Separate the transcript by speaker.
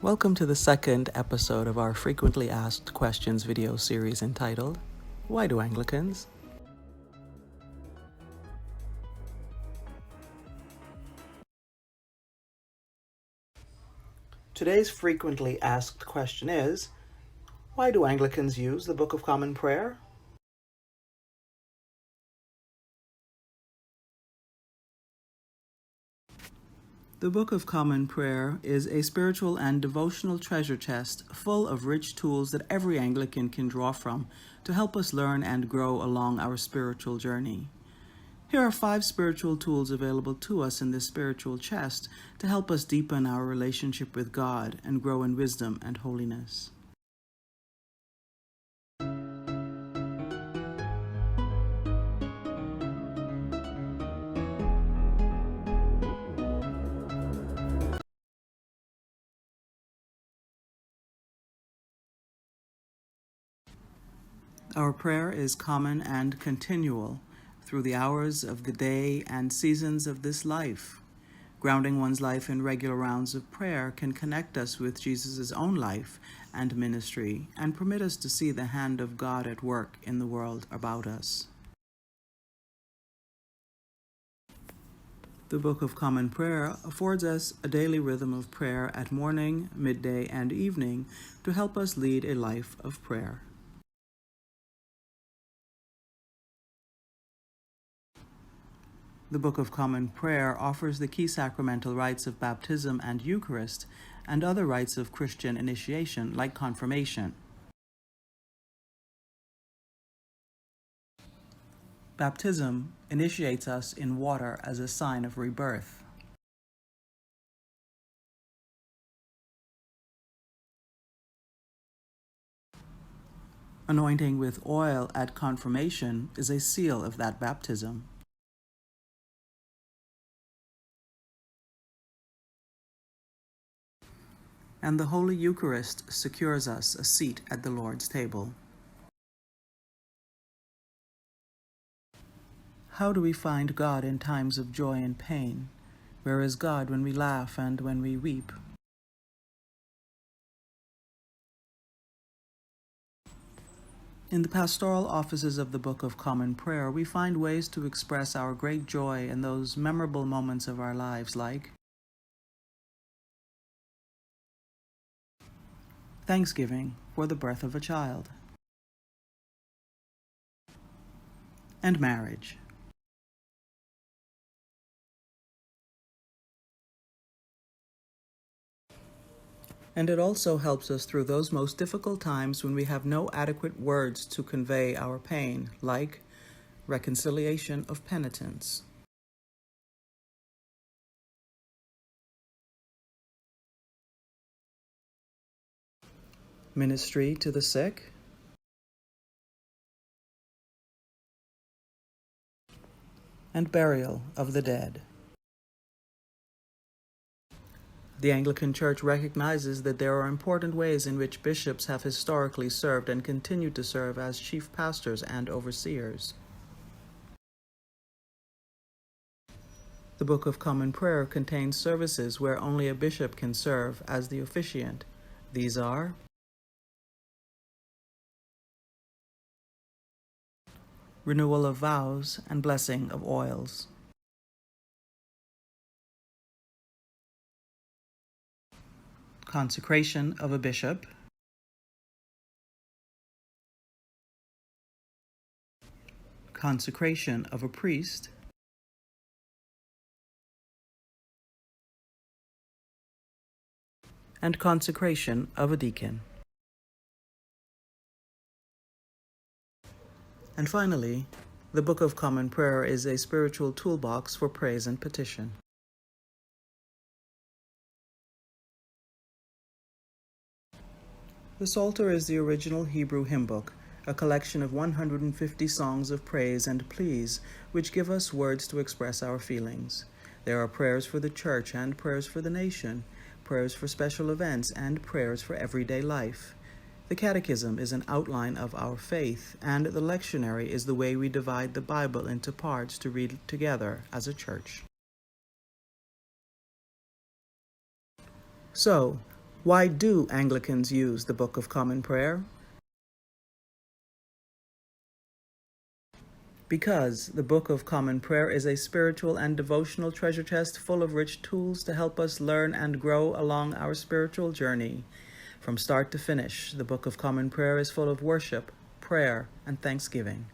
Speaker 1: Welcome to the second episode of our Frequently Asked Questions video series entitled, Why Do Anglicans? Today's frequently asked question is, why do Anglicans use the Book of Common Prayer? The Book of Common Prayer is a spiritual and devotional treasure chest full of rich tools that every Anglican can draw from to help us learn and grow along our spiritual journey. Here are 5 spiritual tools available to us in this spiritual chest to help us deepen our relationship with God and grow in wisdom and holiness. Our prayer is common and continual through the hours of the day and seasons of this life. Grounding one's life in regular rounds of prayer can connect us with Jesus' own life and ministry and permit us to see the hand of God at work in the world about us. The Book of Common Prayer affords us a daily rhythm of prayer at morning, midday, and evening to help us lead a life of prayer. The Book of Common Prayer offers the key sacramental rites of baptism and Eucharist and other rites of Christian initiation like confirmation. Baptism initiates us in water as a sign of rebirth. Anointing with oil at confirmation is a seal of that baptism. And the Holy Eucharist secures us a seat at the Lord's table. How do we find God in times of joy and pain? Where is God when we laugh and when we weep? In the pastoral offices of the Book of Common Prayer, we find ways to express our great joy in those memorable moments of our lives like Thanksgiving for the birth of a child, and marriage. And it also helps us through those most difficult times when we have no adequate words to convey our pain, like reconciliation of penitents, ministry to the sick, and burial of the dead. The Anglican Church recognizes that there are important ways in which bishops have historically served and continue to serve as chief pastors and overseers. The Book of Common Prayer contains services where only a bishop can serve as the officiant. These are renewal of vows and blessing of oils, consecration of a bishop, consecration of a priest, and consecration of a deacon. And finally, the Book of Common Prayer is a spiritual toolbox for praise and petition. The Psalter is the original Hebrew hymn book, a collection of 150 songs of praise and pleas, which give us words to express our feelings. There are prayers for the church and prayers for the nation, prayers for special events, and prayers for everyday life. The Catechism is an outline of our faith, and the lectionary is the way we divide the Bible into parts to read together as a church. So, Why do Anglicans use the Book of Common Prayer? Because the Book of Common Prayer is a spiritual and devotional treasure chest full of rich tools to help us learn and grow along our spiritual journey. From start to finish, the Book of Common Prayer is full of worship, prayer, and thanksgiving.